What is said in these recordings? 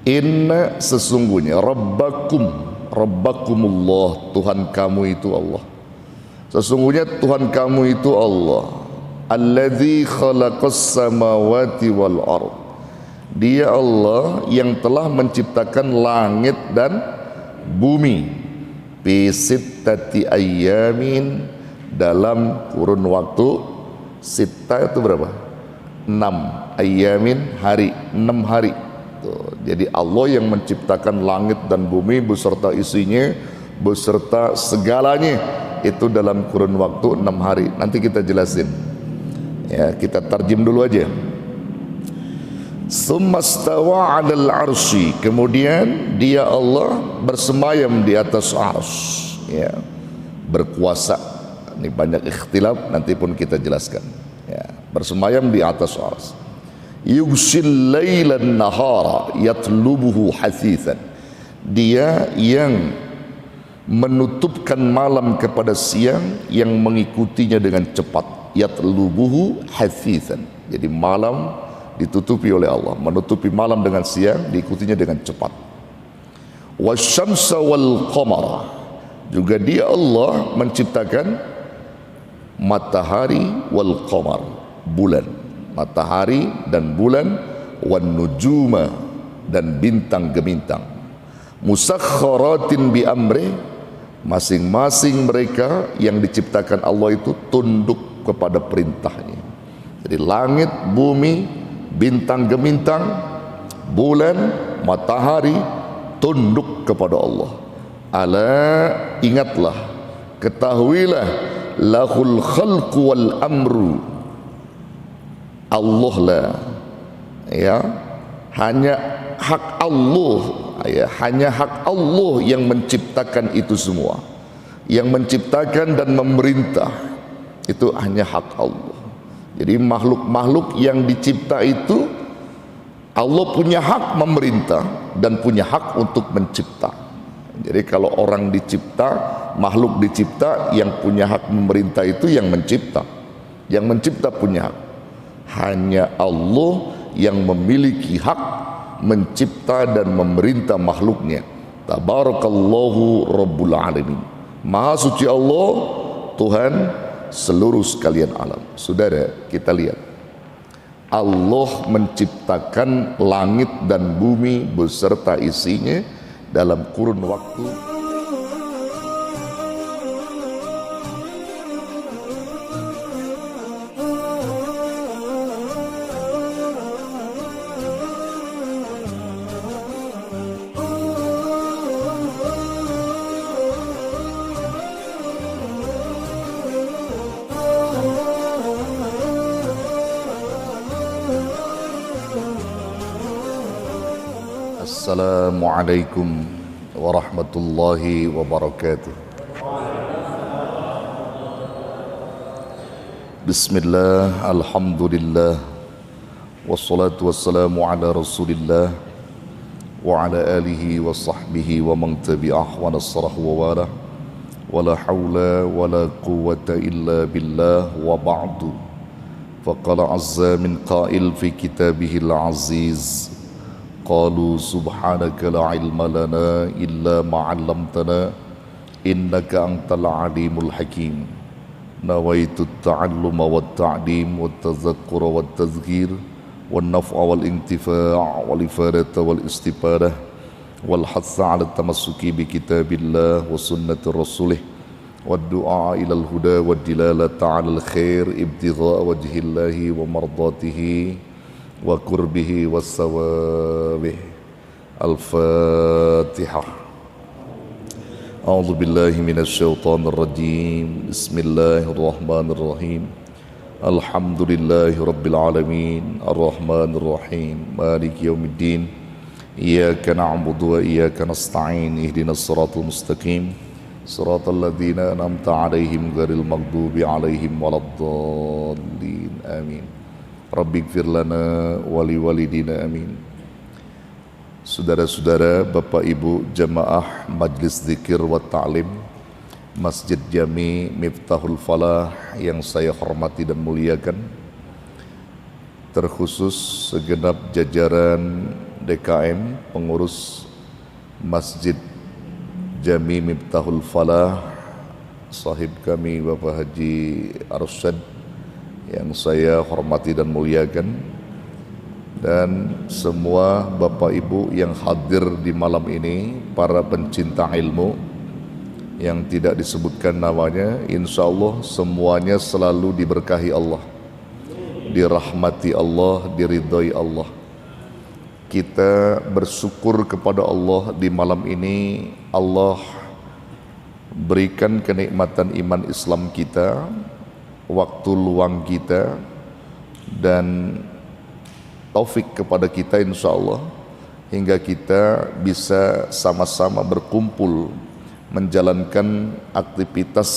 Inna sesungguhnya Rabbakumullah, Tuhan kamu itu Allah. Sesungguhnya Tuhan kamu itu Allah. Alladzi khalaqas samawati wal ard. Dia Allah yang telah menciptakan langit dan bumi. Fi sittati ayyamin, dalam kurun waktu sitta itu berapa? 6 ayyamin, hari, 6 hari. Tuh. Jadi Allah yang menciptakan langit dan bumi beserta isinya, beserta segalanya itu dalam kurun waktu 6 hari. Nanti kita jelasin. Ya, kita tarjim dulu aja. Tsumma stawa 'alal 'arsy, kemudian dia Allah bersemayam di atas arsy, ya, berkuasa. Ini banyak ikhtilaf, nanti pun kita jelaskan. Ya, bersemayam di atas arsy. Yughsil lailan nahara yatlubuhu hasithan. Dia yang menutupkan malam kepada siang, yang mengikutinya dengan cepat. Yatlubuhu hasithan. Jadi malam ditutupi oleh Allah, menutupi malam dengan siang, diikutinya dengan cepat. Wasyamsa wal qamara, juga dia Allah menciptakan matahari wal qamar, bulan, matahari dan bulan, wan nujuma, dan bintang gemintang, musakhkharatin bi amri, masing-masing mereka yang diciptakan Allah itu tunduk kepada perintahnya. Jadi langit, bumi, bintang gemintang, bulan, matahari tunduk kepada Allah. Ala, ingatlah, ketahuilah, lahul khalqu wal amru, Allah lah, ya, hanya hak Allah, ya, hanya hak Allah yang menciptakan itu semua, yang menciptakan dan memerintah itu hanya hak Allah. Jadi makhluk-makhluk yang dicipta itu Allah punya hak memerintah dan punya hak untuk mencipta. Jadi kalau orang dicipta, makhluk dicipta, yang punya hak memerintah itu yang mencipta. Yang mencipta punya hak. Hanya Allah yang memiliki hak mencipta dan memerintah makhluknya. Tabarakallahu Rabbul Alamin. Maha suci Allah, Tuhan seluruh sekalian alam. Saudara, kita lihat, Allah menciptakan langit dan bumi beserta isinya dalam kurun waktu. Assalamualaikum warahmatullahi wabarakatuh. Bismillah, alhamdulillah, wassalatu wassalamu ala rasulillah wa ala alihi wa sahbihi wa man tabi'ah wa nasrah wa walah, wa la hawla wa la quwwata illa billah, wa ba'du. Faqala azza min qail fi kitabihil aziz, qalu subhanaka la ilma lana illa ma 'allamtana innaka antal alimul hakim. Nawaitu at-ta'alluma wat-ta'lim wat-tadhakkura wat-tadhkir wan-naf'a wal-intifa' wal-ifadata wal-istifadah wal-hatha 'ala at-tamassuki bi kitabillah wa sunnati rasulih wad-du'a ila al-huda wad-dilalata 'ala al-khair ibtigha'a wajhillahi wa mardatihi wa kurbihi wassawabih. Al-Fatihah. A'udzu billahi minasy syaithanir rajim. Bismillahirrahmanirrahim. Alhamdulillahi rabbil alamin, arrahmanir rahim, maliki yaumiddin. Iyyaka na'budu wa iyyaka nasta'in. Ihdinas siratal mustaqim. Siratal ladzina an'amta 'alaihim ghairil maghdubi 'alaihim waladdallin. Amin. Rabbighfir lana wali walidina, amin. Saudara-saudara, Bapak Ibu jamaah Majlis Zikir wa Ta'lim Masjid Jami Miftahul Falah yang saya hormati dan muliakan, terkhusus segenap jajaran DKM, pengurus Masjid Jami Miftahul Falah, sahib kami Bapak Haji Arsyad yang saya hormati dan muliakan, dan semua Bapak Ibu yang hadir di malam ini, para pencinta ilmu yang tidak disebutkan namanya, insya Allah semuanya selalu diberkahi Allah, dirahmati Allah, diridhoi Allah. Kita bersyukur kepada Allah di malam ini. Allah berikan kenikmatan iman Islam kita, waktu luang kita, dan taufik kepada kita insya Allah, hingga kita bisa sama-sama berkumpul menjalankan aktivitas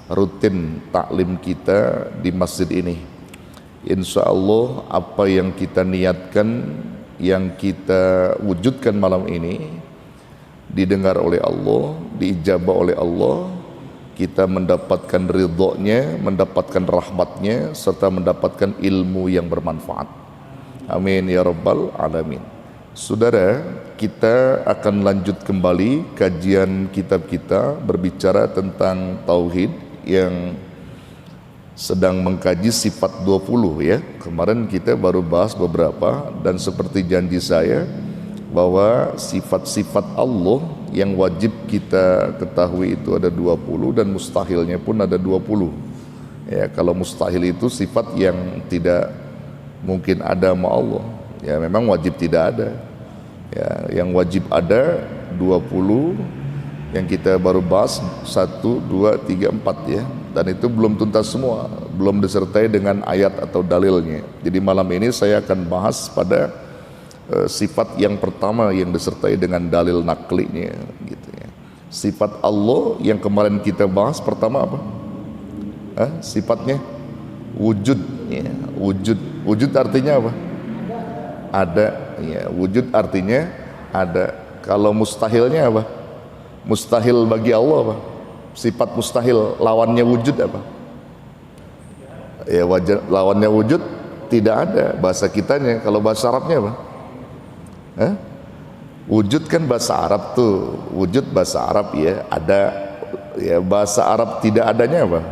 rutin taklim kita di masjid ini. Insya Allah apa yang kita niatkan, yang kita wujudkan malam ini didengar oleh Allah, diijabah oleh Allah, kita mendapatkan ridhonya, mendapatkan rahmatnya, serta mendapatkan ilmu yang bermanfaat. Amin ya rabbal alamin. Saudara, kita akan lanjut kembali kajian kitab kita berbicara tentang tauhid yang sedang mengkaji sifat 20 ya. Kemarin kita baru bahas beberapa, dan seperti janji saya bahwa sifat-sifat Allah yang wajib kita ketahui itu ada 20, dan mustahilnya pun ada 20. Ya, kalau mustahil itu sifat yang tidak mungkin ada sama Allah. Ya, memang wajib tidak ada. Ya, yang wajib ada 20, yang kita baru bahas 1, 2, 3, 4 ya. Dan itu belum tuntas semua, belum disertai dengan ayat atau dalilnya. Jadi malam ini saya akan bahas pada sifat yang pertama yang disertai dengan dalil naklinya gitu ya. Sifat Allah yang kemarin kita bahas pertama apa? Sifatnya wujud ya. Wujud artinya apa? Ada ya. Wujud artinya ada. Kalau mustahilnya apa? Mustahil bagi Allah apa? Sifat mustahil lawannya wujud apa? Ya, lawannya wujud tidak ada. Bahasa kitanya, kalau bahasa Arabnya apa? Wujud kan bahasa Arab tuh. Wujud bahasa Arab ya, ada. Ya, bahasa Arab tidak adanya apa?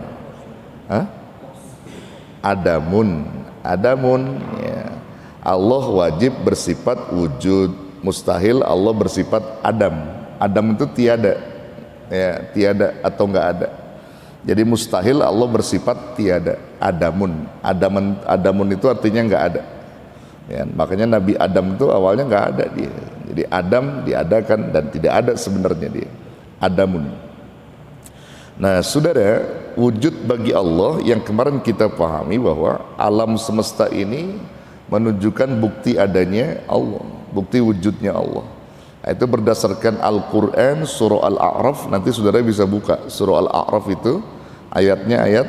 Adamun ya. Allah wajib bersifat wujud, mustahil Allah bersifat adam. Adam itu tiada. Ya, tiada atau enggak ada. Jadi mustahil Allah bersifat tiada. Adamun itu artinya enggak ada. Ya, makanya Nabi Adam itu awalnya enggak ada dia. Jadi Adam diadakan dan tidak ada sebenarnya dia. Adamun. Nah, saudara, wujud bagi Allah yang kemarin kita pahami bahwa alam semesta ini menunjukkan bukti adanya Allah, bukti wujudnya Allah. Itu berdasarkan Al-Quran surah Al-A'raf. Nanti saudara bisa buka surah Al-A'raf itu ayatnya ayat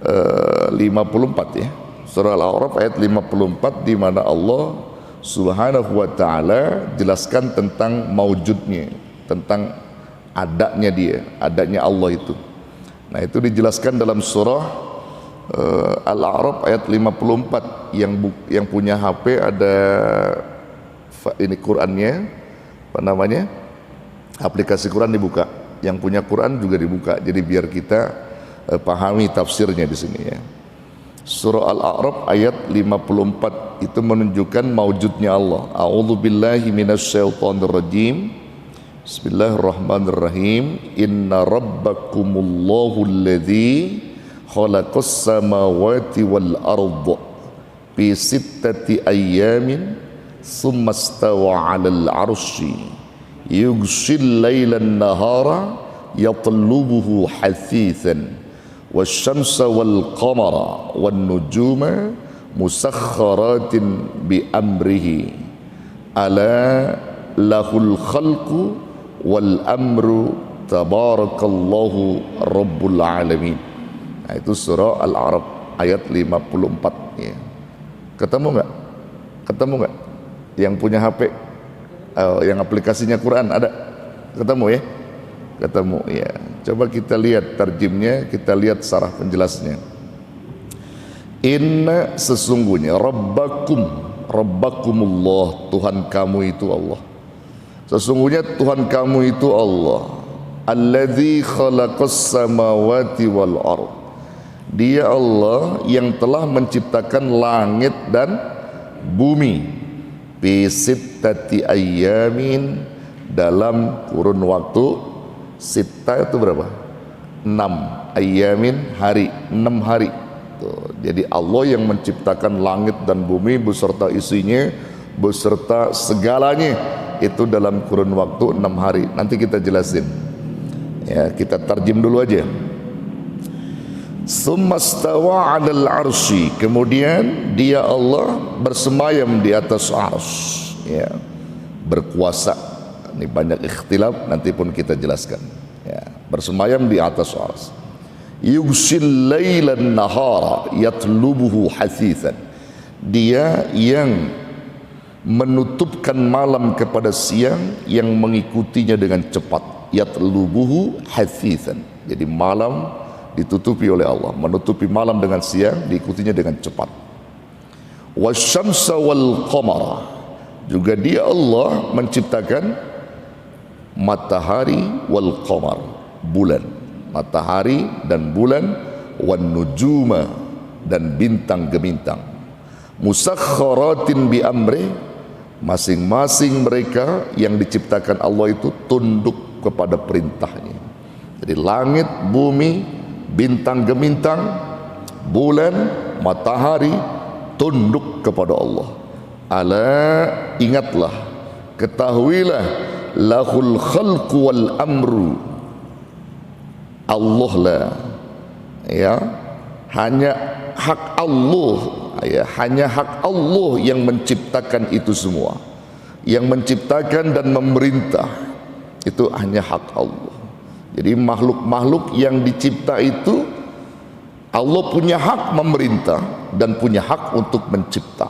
54 ya. Surah Al-A'raf ayat 54, di mana Allah subhanahu wa ta'ala jelaskan tentang maujudnya, tentang adanya dia, adanya Allah itu. Nah, itu dijelaskan dalam surah Al-A'raf ayat 54. Yang punya HP ada ini Qurannya, apa namanya, aplikasi Quran dibuka, yang punya Quran juga dibuka, jadi biar kita pahami tafsirnya di sini ya. Surah Al-A'raf ayat 54 itu menunjukkan maujudnya Allah. A'udzubillahi minasyaitonirrajim. Bismillahirrahmanirrahim. Inna rabbakumullahu alladzi khalaqas samawati wal arda fi sittati ayyamin summa stawa 'alal 'arsy yughshil lailan nahara yatlubuhu hasithan wasyamsa wal qamara wan nujuma musakhkharatin bi amrihi ala lahul khalqu wal amru tabarakallahu rabbul alamin. Nah, itu surah Al-A'raf ayat 54 ya. Ketemu enggak? Yang punya HP, yang aplikasinya Quran ada? Ketemu ya? Ketemu ya. Coba kita lihat tarjimnya, kita lihat sarah penjelasnya. Inna sesungguhnya Rabbakum, Rabbakumullah, Tuhan kamu itu Allah. Sesungguhnya Tuhan kamu itu Allah. Alladzi khalaqas samawati wal ard. Dia Allah yang telah menciptakan langit dan bumi. Fi sittati ayyamin, dalam kurun waktu sitta itu berapa? 6 ayyamin, hari, 6 hari. Tuh, jadi Allah yang menciptakan langit dan bumi beserta isinya, beserta segalanya itu dalam kurun waktu 6 hari. Nanti kita jelasin. Ya, kita tarjim dulu aja. Summastawa 'alal 'arsy, kemudian dia Allah bersemayam di atas arsy, ya, berkuasa. Ini banyak ikhtilaf, nanti pun kita jelaskan. Ya, bersemayam di atas arsy. Yughsil lailan nahara yatlubuhu hasithan. Dia yang menutupkan malam kepada siang, yang mengikutinya dengan cepat. Yatlubuhu hasithan. Jadi malam ditutupi oleh Allah, menutupi malam dengan siang, diikutinya dengan cepat. Wasyamsa wal qamara, juga dia Allah menciptakan matahari wal qamar, bulan, matahari dan bulan, wan nujuma, dan bintang gemintang. Musakhkharatin bi amri, masing-masing mereka yang diciptakan Allah itu tunduk kepada perintahnya. Jadi langit, bumi, bintang gemintang, bulan, matahari tunduk kepada Allah. Ala, ingatlah, ketahuilah, lahul khalqu wal amru, Allah lah, ya, hanya hak Allah, ya, hanya hak Allah yang menciptakan itu semua, yang menciptakan dan memerintah itu hanya hak Allah. Jadi makhluk-makhluk yang dicipta itu Allah punya hak memerintah dan punya hak untuk mencipta.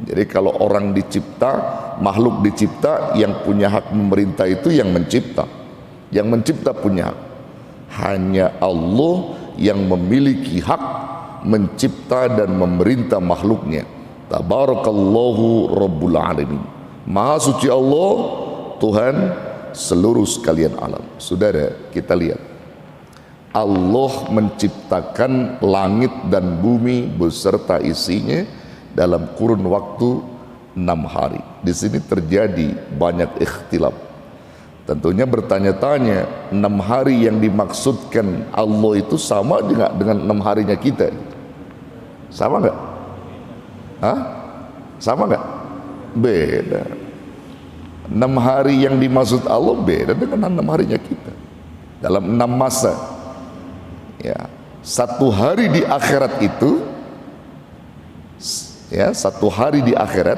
Jadi kalau orang dicipta, makhluk dicipta, yang punya hak memerintah itu yang mencipta. Yang mencipta punya hak. Hanya Allah yang memiliki hak mencipta dan memerintah makhluknya. Tabarakallahu Rabbul Alamin. Maha suci Allah, Tuhan seluruh sekalian alam. Saudara, kita lihat, Allah menciptakan langit dan bumi beserta isinya dalam kurun waktu 6 hari. Di sini terjadi banyak ikhtilaf. Tentunya bertanya-tanya, 6 hari yang dimaksudkan Allah itu sama dengan 6 harinya kita? Sama enggak? Hah? Sama enggak? Beda. 6 hari yang dimaksud Allah beda dengan 6 harinya kita. Dalam 6 masa, ya, 1 hari di akhirat itu, ya, 1 hari di akhirat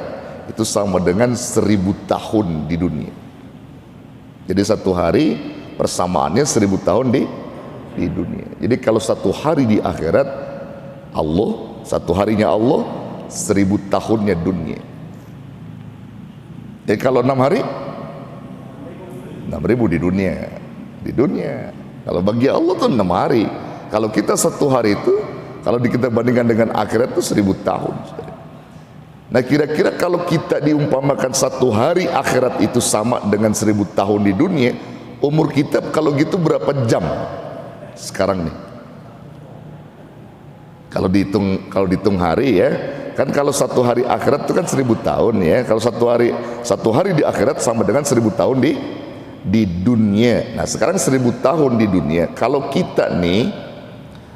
itu sama dengan 1000 tahun di dunia. Jadi 1 hari persamaannya 1000 tahun di dunia. Jadi kalau 1 hari di akhirat Allah, 1 harinya Allah, 1000 tahunnya dunia. Jadi kalau 6 hari 6.000 di dunia. Di dunia. Kalau bagi Allah tuh 6 hari. Kalau kita 1 hari itu, kalau kita bandingkan dengan akhirat itu 1000 tahun. Nah, kira-kira kalau kita diumpamakan 1 hari akhirat itu sama dengan 1000 tahun di dunia, umur kita kalau gitu berapa jam sekarang nih? Kalau dihitung hari, ya kan, kalau 1 hari akhirat itu kan 1000 tahun, ya. Kalau 1 hari di akhirat sama dengan 1000 tahun di dunia. Nah, sekarang 1000 tahun di dunia. Kalau kita nih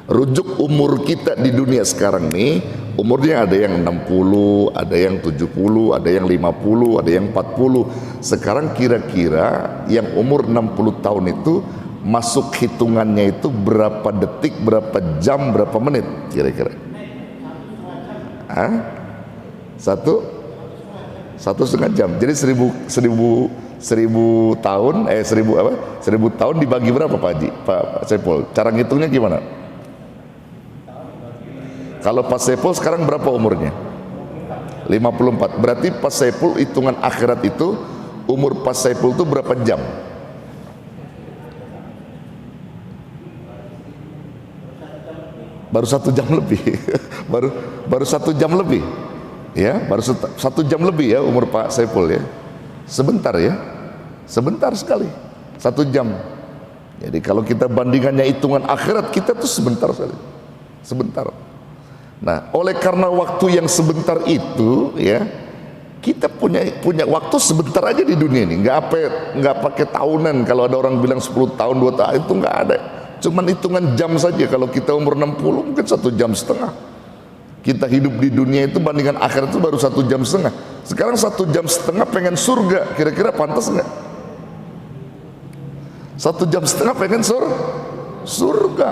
rujuk umur kita di dunia sekarang nih, umurnya ada yang 60, ada yang 70, ada yang 50, ada yang 40. Sekarang kira-kira yang umur 60 tahun itu masuk hitungannya itu berapa detik, berapa jam, berapa menit kira-kira? Hah? 1,5 jam. Jadi 1000 tahun, 1000 tahun dibagi berapa Pak Haji, Pak Saiful? Cara ngitungnya gimana? Kalau Pak Saiful sekarang berapa umurnya? 54. Berarti Pak Saiful hitungan akhirat itu, umur Pak Saiful itu berapa jam? Baru 1 jam lebih. baru 1 jam lebih. Ya, baru 1 jam lebih ya umur Pak Saiful ya. Sebentar ya, sebentar sekali, 1 jam. Jadi kalau kita bandingannya hitungan akhirat kita tuh sebentar sekali, sebentar. Nah, oleh karena waktu yang sebentar itu ya, kita punya waktu sebentar aja di dunia ini. Nggak pakai tahunan. Kalau ada orang bilang 10 tahun 2 tahun itu nggak ada. Cuman hitungan jam saja. Kalau kita umur 60 mungkin 1,5 jam. Kita hidup di dunia itu bandingkan akhirat itu baru 1,5 jam. Sekarang 1,5 jam pengen surga, kira-kira pantas nggak? 1,5 jam pengen surga.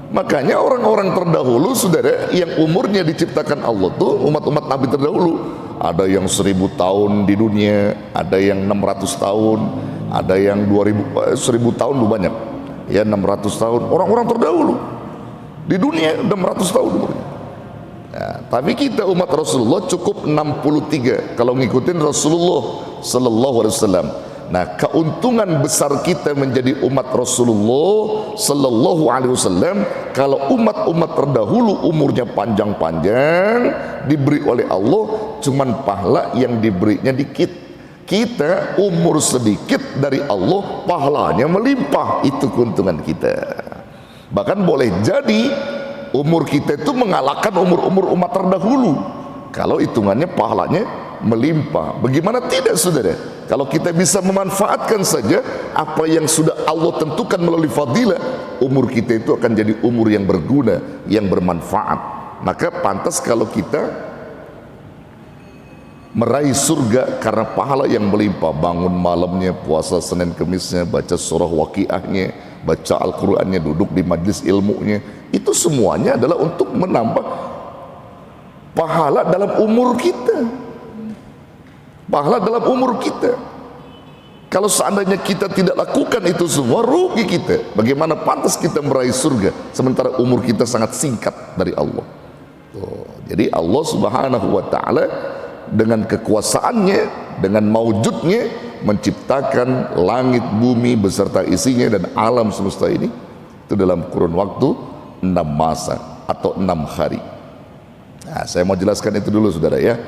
Makanya orang-orang terdahulu saudara yang umurnya diciptakan Allah tuh umat-umat Nabi terdahulu, ada yang 1000 tahun di dunia, ada yang 600 tahun, ada yang 1000 tahun lebih banyak ya, 600 tahun. Orang-orang terdahulu di dunia 600 tahun umurnya. Ya, tapi kita umat Rasulullah cukup 63 kalau ngikutin Rasulullah Sallallahu Alaihi Wasallam. Nah, keuntungan besar kita menjadi umat Rasulullah Sallallahu Alaihi Wasallam kalau umat-umat terdahulu umurnya panjang-panjang diberi oleh Allah, cuman pahala yang diberinya dikit. Kita umur sedikit dari Allah, pahalanya melimpah. Itu keuntungan kita. Bahkan boleh jadi umur kita itu mengalahkan umur-umur umat terdahulu kalau hitungannya pahalanya melimpah. Bagaimana tidak saudara, kalau kita bisa memanfaatkan saja apa yang sudah Allah tentukan melalui fadilah, umur kita itu akan jadi umur yang berguna, yang bermanfaat. Maka pantas kalau kita meraih surga karena pahala yang melimpah. Bangun malamnya, puasa Senin Kemisnya, baca surah Waqiahnya, baca Al-Qur'annya, duduk di majlis ilmunya, itu semuanya adalah untuk menambah pahala dalam umur kita. Pahala dalam umur kita. Kalau seandainya kita tidak lakukan itu semua, rugi kita. Bagaimana pantas kita meraih surga sementara umur kita sangat singkat dari Allah. Jadi Allah Subhanahu wa taala dengan kekuasaannya, dengan maujudnya menciptakan langit, bumi beserta isinya dan alam semesta ini itu dalam kurun waktu 6 masa atau 6 hari. Nah, saya mau jelaskan itu dulu saudara ya.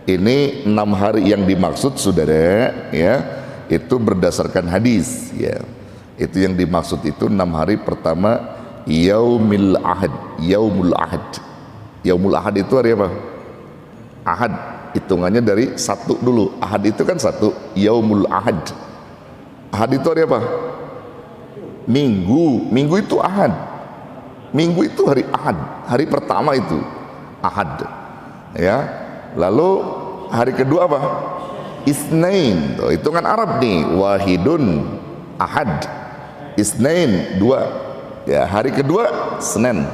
Ini 6 hari yang dimaksud saudara ya, itu berdasarkan hadis ya. Itu yang dimaksud itu 6 hari pertama Yaumil Ahad. Yaumul Ahad. Yaumul Ahad itu hari apa? Ahad. Hitungannya dari 1 dulu. Ahad itu kan 1. Yaumul Ahad. Ahad itu hari apa? Minggu. Minggu itu Ahad. Minggu itu hari Ahad. Hari pertama itu Ahad. Ya. Lalu hari kedua apa? Isnain. Tuh, hitungan Arab nih. Wahidun Ahad. Isnain 2. Ya, hari kedua Senin.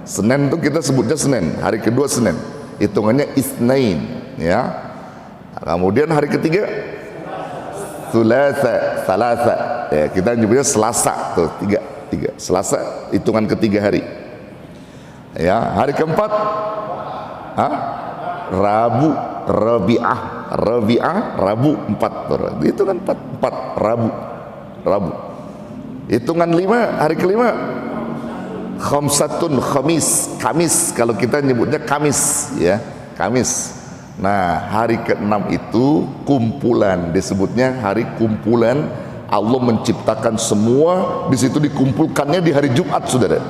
Senin itu kita sebutnya Senin. Hari kedua Senin. Hitungannya Isnain. Ya. Kemudian hari ketiga Salasa. Ya, kita nyebutnya Selasa. Tuh, 3. Selasa hitungan ketiga hari. Ya, hari keempat Rabu, Rabi'ah, Rabu 4. Itu kan 4 Rabu. Hitungan 5, hari kelima Khamsatun, Kamis. Kalau kita nyebutnya Kamis ya, Kamis. Nah, hari ke-6 itu kumpulan, disebutnya hari kumpulan. Allah menciptakan semua, di situ dikumpulkannya di hari Jumat saudara.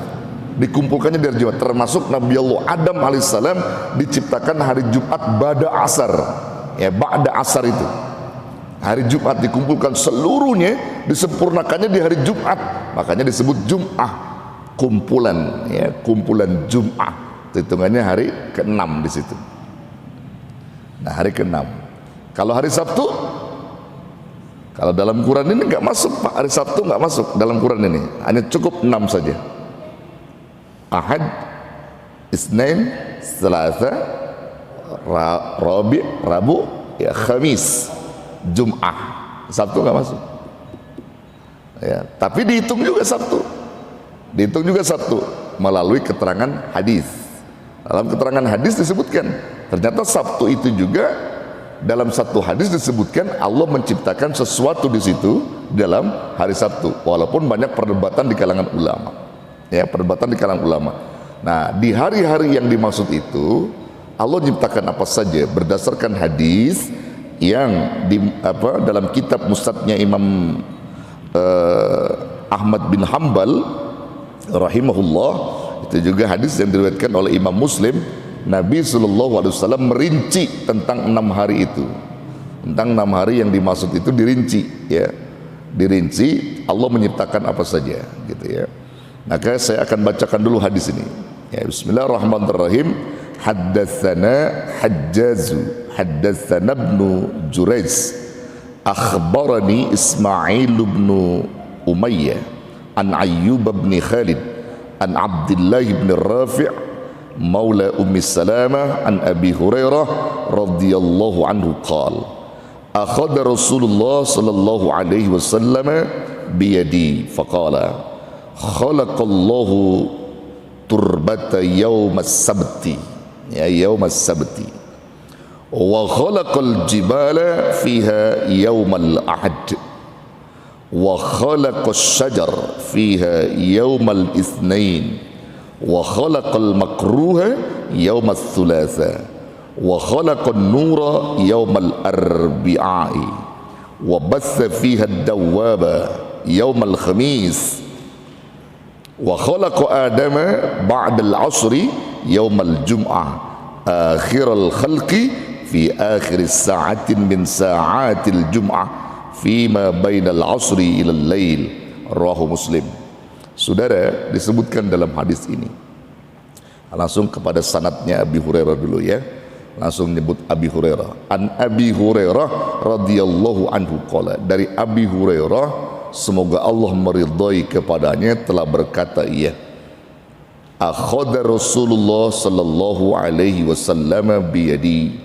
Dikumpulkannya dari Jumat, termasuk Nabi Allah Adam alaihissalam diciptakan hari Jumat ba'da asar ya, ba'da asar itu hari Jumat dikumpulkan seluruhnya, disempurnakannya di hari Jumat, makanya disebut Jum'ah, kumpulan ya, kumpulan Jum'ah. Hitungannya hari ke-6 di situ. Nah, hari ke-6. Kalau hari Sabtu, kalau dalam Quran ini nggak masuk Pak, hari Sabtu nggak masuk dalam Quran ini, hanya cukup 6 saja. Ahad, Isnin, Selasa, Rabu, ya, Khamis, Jum'ah. Sabtu nggak masuk. Ya, tapi dihitung juga Sabtu. Dihitung juga Sabtu melalui keterangan hadis. Dalam keterangan hadis disebutkan, ternyata Sabtu itu juga dalam satu hadis disebutkan Allah menciptakan sesuatu di situ dalam hari Sabtu. Walaupun banyak perdebatan di kalangan ulama. Ya, perdebatan di kalangan ulama. Nah, di hari-hari yang dimaksud itu Allah ciptakan apa saja berdasarkan hadis yang dalam kitab Musnadnya Imam Ahmad bin Hambal rahimahullah. Itu juga hadis yang diriwayatkan oleh Imam Muslim. Nabi SAW merinci tentang 6 hari itu, tentang 6 hari yang dimaksud itu dirinci, ya, dirinci Allah menciptakan apa saja, gitu ya. Maka saya akan bacakan dulu hadis ini. Ya, Bismillahirrahmanirrahim. Haddatsana Hajjazu haddatsana Ibnu Jurayj akhbarani Ismail bin Umayyah an Ayyub bin Khalid an Abdullah bin Rafi' maula Ummi Salamah an Abi Hurairah radhiyallahu anhu qala akhadha Rasulullah sallallahu alaihi wasallam biyadi faqala khalaqallahu turbata yawmas sabti, ya, yawmas sabti, wa khalaqal jibala fiha yawmal ahad, wa khalaqash shajar fiha yawmal itsnain, wa khalaqal makruha yawmas thulatha, wa khalaqan nura yawmal arbi'i, wa batha fiha ad-dawwaba yawmal khamis, wa khalaqa adama ba'dal asri yaumal jum'ah akhiral khalqi fi akhir sa'atin min sa'atil jum'ah fima bainal asri ilal lail, rawahu Muslim. Saudara, disebutkan dalam hadis ini, langsung kepada sanadnya Abi Hurairah dulu, ya, langsung nyebut Abi Hurairah. An Abi Hurairah radhiyallahu anhu qala, dari Abi Hurairah semoga Allah meridhai kepadanya telah berkata, ia akhadha Rasulullah sallallahu alaihi wasallam biyadi,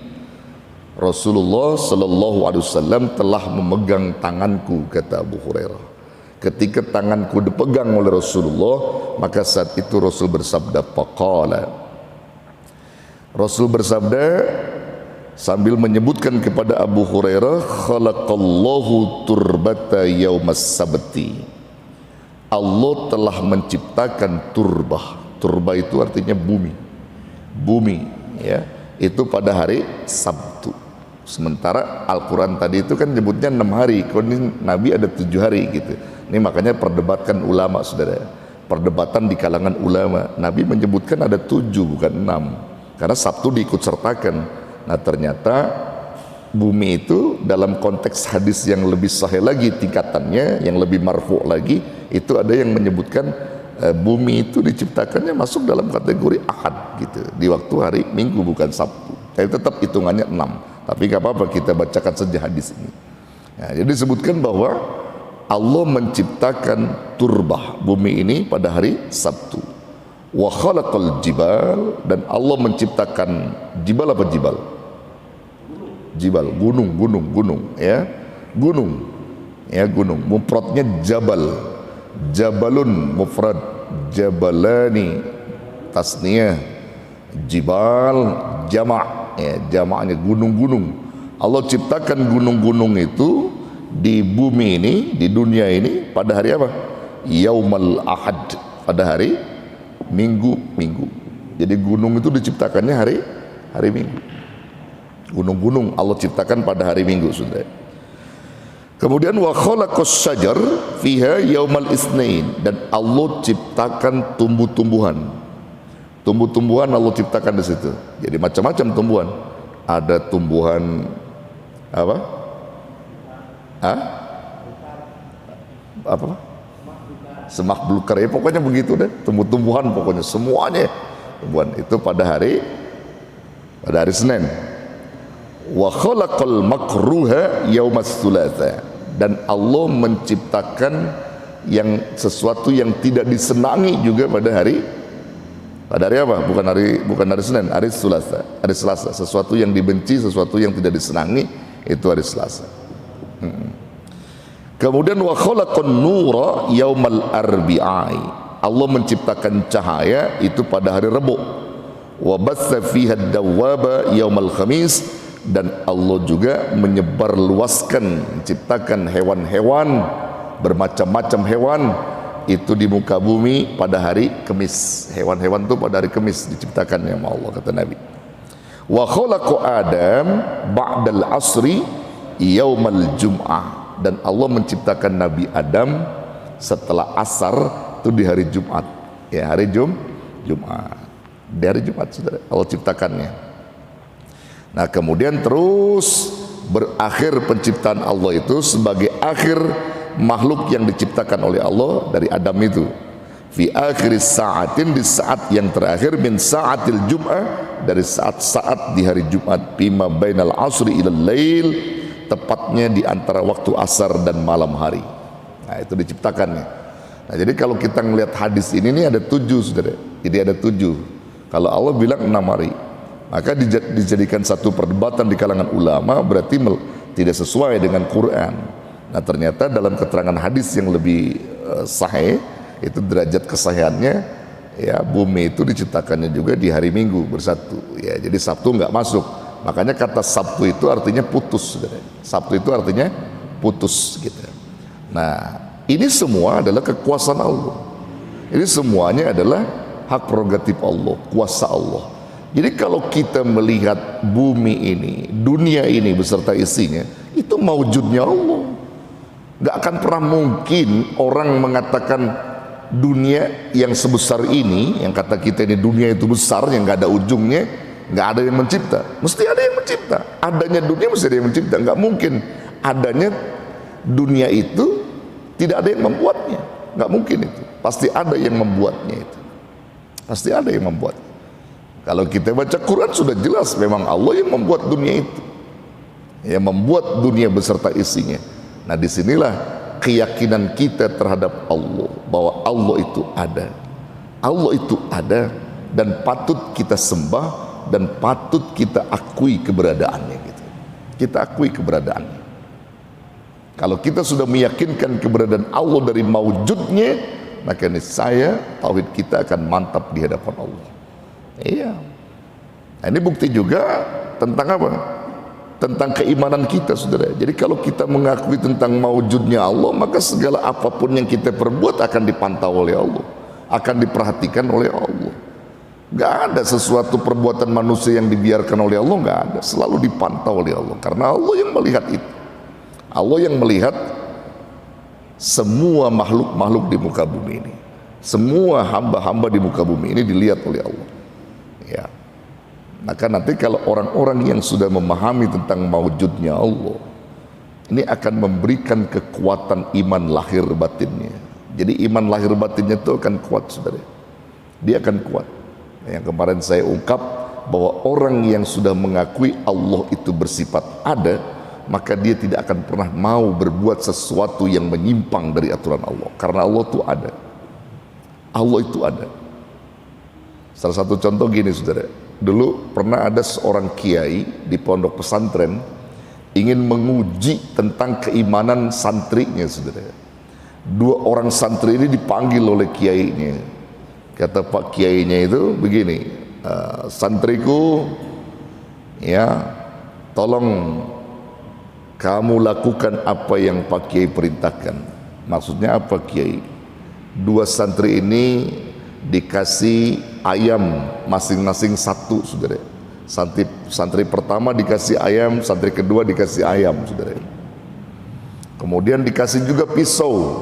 Rasulullah sallallahu alaihi wasallam telah memegang tanganku, kata Abu Hurairah. Ketika tanganku dipegang oleh Rasulullah, maka saat itu Rasul bersabda, faqala, Rasul bersabda sambil menyebutkan kepada Abu Hurairah, khalaqallahu turbata yaumas sabti, Allah telah menciptakan turbah. Turbah itu artinya bumi, bumi, ya, itu pada hari Sabtu. Sementara Al-Quran tadi itu kan nyebutnya 6 hari, kalau ini Nabi ada 7 hari gitu. Ini makanya perdebatkan ulama, saudara, perdebatan di kalangan ulama. Nabi menyebutkan ada 7 bukan 6, karena Sabtu diikut sertakan. Nah, ternyata bumi itu dalam konteks hadis yang lebih sahih lagi tingkatannya, yang lebih marfu lagi, itu ada yang menyebutkan bumi itu diciptakannya masuk dalam kategori ahad gitu, di waktu hari Minggu bukan Sabtu. Tapi tetap hitungannya 6. Tapi gak apa-apa, kita bacakan saja hadis ini. Nah, jadi disebutkan bahwa Allah menciptakan turbah bumi ini pada hari Sabtu. Wa khalaqal jibal, dan Allah menciptakan jibal. Apa jibal? Jibal, gunung, ya, gunung, ya, gunung. Mufradnya jabal, jabalun mufrad, jabalani tasniyah, jibal jama', ya, jama'nya gunung-gunung. Allah ciptakan gunung-gunung itu di bumi ini, di dunia ini pada hari apa? Yaumal ahad, pada hari Minggu. Jadi gunung itu diciptakannya hari Minggu. Gunung-gunung Allah ciptakan pada hari Minggu, sudah. Kemudian wa khalaqas syajar fiha yaumal itsnain, dan Allah ciptakan tumbuh-tumbuhan. Tumbuh-tumbuhan Allah ciptakan di situ. Jadi macam-macam tumbuhan. Ada tumbuhan apa? Apa? Semak belukar, ya, pokoknya begitu deh. Tumbuh-tumbuhan pokoknya semuanya. Tumbuhan itu pada hari Senin. Wa khalaqal makruha yaumas thulatha, dan Allah menciptakan yang sesuatu yang tidak disenangi juga pada hari apa? Bukan hari Senin, hari Selasa. Sesuatu yang dibenci, sesuatu yang tidak disenangi, itu hari Selasa. Kemudian wa khalaqan nura yaumal arbi'i, Allah menciptakan cahaya itu pada hari Rabu. Wa batsa fiha ad-dawwaba yaumal khamis, dan Allah juga menyebarluaskan, menciptakan hewan-hewan, bermacam-macam hewan itu di muka bumi pada hari Kamis. Hewan-hewan itu pada hari Kamis diciptakannya sama Allah, kata Nabi. Wa khalaqa Adam ba'dal asri yaumal jum'ah, dan Allah menciptakan Nabi Adam setelah asar itu di hari Jumat. Ya, hari Jumat. Di hari Jumat Saudara, Allah ciptakannya. Nah, kemudian terus berakhir penciptaan Allah itu sebagai akhir makhluk yang diciptakan oleh Allah dari Adam itu. Fi akhir sa'atin, di saat yang terakhir, min sa'atil jum'ah, dari saat-saat di hari Jumat, bima bainal asri ilal lail, tepatnya di antara waktu asar dan malam hari. Nah, itu diciptakannya. Nah, jadi kalau kita melihat hadis ini ada 7 Saudara. Jadi ada 7. Kalau Allah bilang 6 hari, maka dijadikan satu perdebatan di kalangan ulama, berarti tidak sesuai dengan Quran. Nah, ternyata dalam keterangan hadis yang lebih sahih, itu derajat kesahihannya, ya, bumi itu diciptakannya juga di hari Minggu bersatu. Ya, jadi Sabtu nggak masuk. Makanya kata Sabtu itu artinya putus. Sabtu itu artinya putus gitu. Nah, ini semua adalah kekuasaan Allah. Ini semuanya adalah hak prerogatif Allah, kuasa Allah. Jadi kalau kita melihat bumi ini, dunia ini beserta isinya, itu maujudnya Allah. Nggak akan pernah mungkin orang mengatakan dunia yang sebesar ini, yang kata kita ini dunia itu besar, yang nggak ada ujungnya, nggak ada yang mencipta. Mesti ada yang mencipta. Adanya dunia mesti ada yang mencipta. Nggak mungkin adanya dunia itu tidak ada yang membuatnya. Nggak mungkin itu. Pasti ada yang membuatnya itu. Pasti ada yang membuat. Kalau kita baca Quran sudah jelas memang Allah yang membuat dunia itu, yang membuat dunia beserta isinya. Nah, disinilah keyakinan kita terhadap Allah, bahwa Allah itu ada. Allah itu ada dan patut kita sembah dan patut kita akui keberadaannya gitu. Kita akui keberadaannya. Kalau kita sudah meyakinkan keberadaan Allah dari maujudnya, maka niscaya tauhid kita akan mantap di hadapan Allah. Iya. Nah, ini bukti juga tentang apa? Tentang keimanan kita Saudara. Jadi kalau kita mengakui tentang maujudnya Allah, maka segala apapun yang kita perbuat akan dipantau oleh Allah, akan diperhatikan oleh Allah. Gak ada sesuatu perbuatan manusia yang dibiarkan oleh Allah, gak ada. Selalu dipantau oleh Allah, karena Allah yang melihat itu. Allah yang melihat semua makhluk-makhluk di muka bumi ini. Semua hamba-hamba di muka bumi ini dilihat oleh Allah. Ya. Maka nanti kalau orang-orang yang sudah memahami tentang maujudnya Allah, ini akan memberikan kekuatan iman lahir batinnya. Jadi iman lahir batinnya itu akan kuat Saudara. Dia akan kuat. Yang kemarin saya ungkap bahwa orang yang sudah mengakui Allah itu bersifat ada, maka dia tidak akan pernah mau berbuat sesuatu yang menyimpang dari aturan Allah, karena Allah itu ada. Allah itu ada. Salah satu contoh gini Saudara, dulu pernah ada seorang kiai di pondok pesantren ingin menguji tentang keimanan santrinya Saudara. 2 orang santri ini dipanggil oleh kiainya. Kata Pak kiainya itu begini, santriku, ya, tolong kamu lakukan apa yang Pak Kiai perintahkan. Maksudnya apa Kiai? 2 santri ini dikasih ayam masing-masing 1 Saudara. Santri pertama dikasih ayam, santri kedua dikasih ayam Saudara. Kemudian dikasih juga pisau,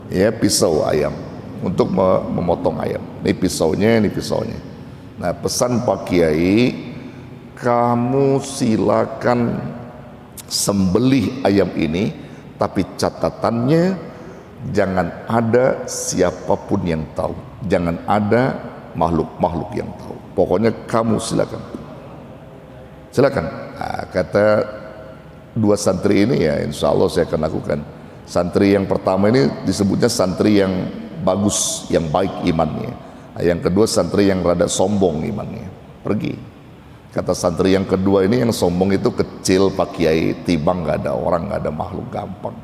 ya, pisau ayam untuk memotong ayam. Ini pisaunya, ini pisaunya. Nah, pesan Pak Kiai, kamu silakan sembelih ayam ini, tapi catatannya jangan ada siapapun yang tahu, jangan ada makhluk-makhluk yang tahu. Pokoknya kamu silakan. Nah, kata 2 santri ini, ya insya Allah saya akan lakukan. Santri yang pertama ini disebutnya santri yang bagus, yang baik imannya. Nah, yang kedua santri yang rada sombong imannya. Pergi. Kata santri yang kedua ini, yang sombong itu, kecil Pak Kiai, timbang nggak ada orang, nggak ada makhluk, gampang.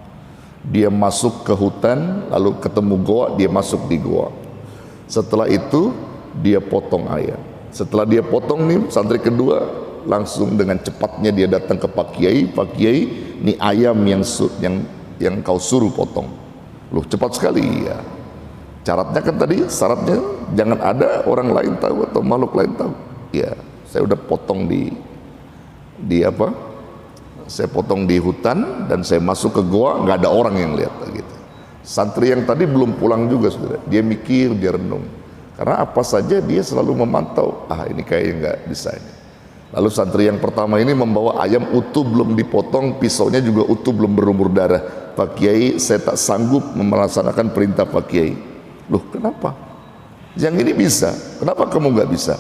Dia masuk ke hutan, lalu ketemu goa, dia masuk di goa. Setelah itu dia potong ayam. Setelah dia potong nih, santri kedua langsung dengan cepatnya dia datang ke Pak Kiai. Pak Kiai, ini ayam yang kau suruh potong. Loh, cepat sekali ya. Syaratnya kan tadi, syaratnya jangan ada orang lain tahu atau makhluk lain tahu. Ya, Saya udah potong di apa? Saya potong di hutan dan saya masuk ke goa, nggak ada orang yang lihat gitu. Santri yang tadi belum pulang juga, saudara. Dia mikir, dia renung. Karena apa saja dia selalu memantau. Ini kayaknya nggak bisa ini. Lalu santri yang pertama ini membawa ayam utuh belum dipotong, pisaunya juga utuh belum berumur darah. Pak Kiai, saya tak sanggup melaksanakan perintah Pak Kiai. Loh, kenapa? Yang ini bisa, kenapa kamu nggak bisa?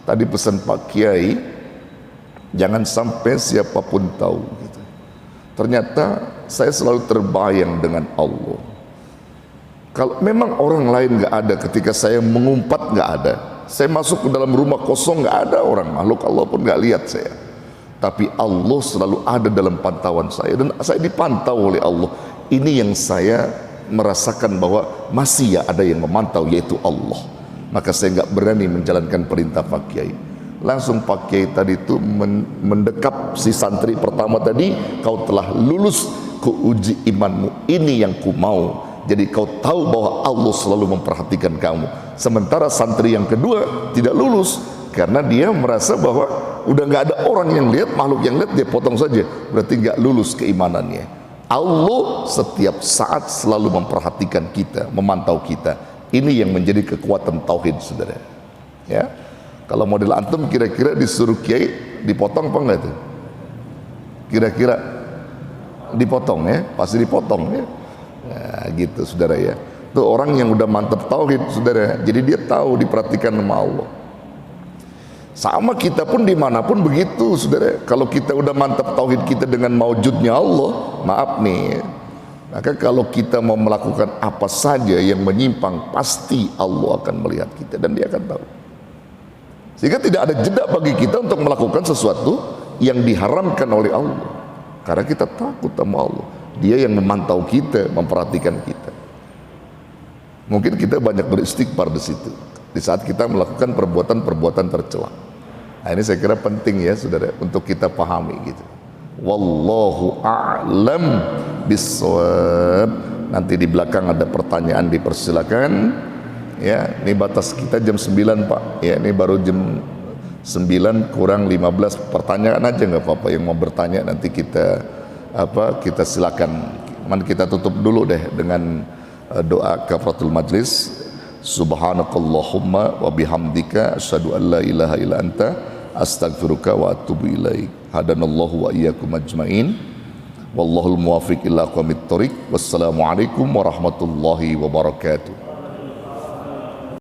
Tadi pesan Pak Kiai, jangan sampai siapapun tahu gitu. Ternyata saya selalu terbayang dengan Allah. Kalau memang orang lain nggak ada ketika saya mengumpat, nggak ada. Saya masuk ke dalam rumah kosong, nggak ada orang, makhluk Allah pun nggak lihat saya. Tapi Allah selalu ada dalam pantauan saya dan saya dipantau oleh Allah. Ini yang saya merasakan bahwa masih ada yang memantau, yaitu Allah. Maka saya nggak berani menjalankan perintah Pak Kiai. Langsung Pak Kiai tadi itu mendekap si santri pertama tadi, kau telah lulus, ku uji imanmu, ini yang ku mau. Jadi kau tahu bahwa Allah selalu memperhatikan kamu. Sementara santri yang kedua tidak lulus karena dia merasa bahwa udah nggak ada orang yang lihat, makhluk yang lihat, dia potong saja, berarti nggak lulus keimanannya. Allah setiap saat selalu memperhatikan kita, memantau kita. Ini yang menjadi kekuatan tauhid, saudara. Ya, kalau model antum kira-kira disuruh kiai dipotong apa enggak itu? Kira-kira dipotong ya, pasti dipotong ya. Nah, gitu saudara ya. Itu orang yang udah mantap tauhid, saudara. Jadi dia tahu diperhatikan sama Allah. Sama kita pun dimanapun begitu, saudara. Kalau kita udah mantap tauhid kita dengan maujudnya Allah, maaf nih, maka kalau kita mau melakukan apa saja yang menyimpang, pasti Allah akan melihat kita dan dia akan tahu. Sehingga tidak ada jeda bagi kita untuk melakukan sesuatu yang diharamkan oleh Allah. Karena kita takut sama Allah. Dia yang memantau kita, memperhatikan kita. Mungkin kita banyak beristighfar di situ, di saat kita melakukan perbuatan-perbuatan tercela. Nah, ini saya kira penting ya, saudara, untuk kita pahami gitu. Wallahu a'lam bissawab. Nanti di belakang ada pertanyaan, dipersilakan. Ya, ini batas kita jam 9, Pak. Ya, ini baru jam 9 kurang 15. Pertanyaan aja nggak apa-apa, yang mau bertanya nanti kita silakan. Kita tutup dulu deh dengan doa kafaratul majlis. Subhanakallahumma wa bihamdika asyhadu an la ilaha illa anta astaghfiruka wa atubu ilaik. Hadanallahu wa iyyakum ajmain. Wallahul muwaffiq ila aqwamit thoriq. Wassalamualaikum warahmatullahi wabarakatuh.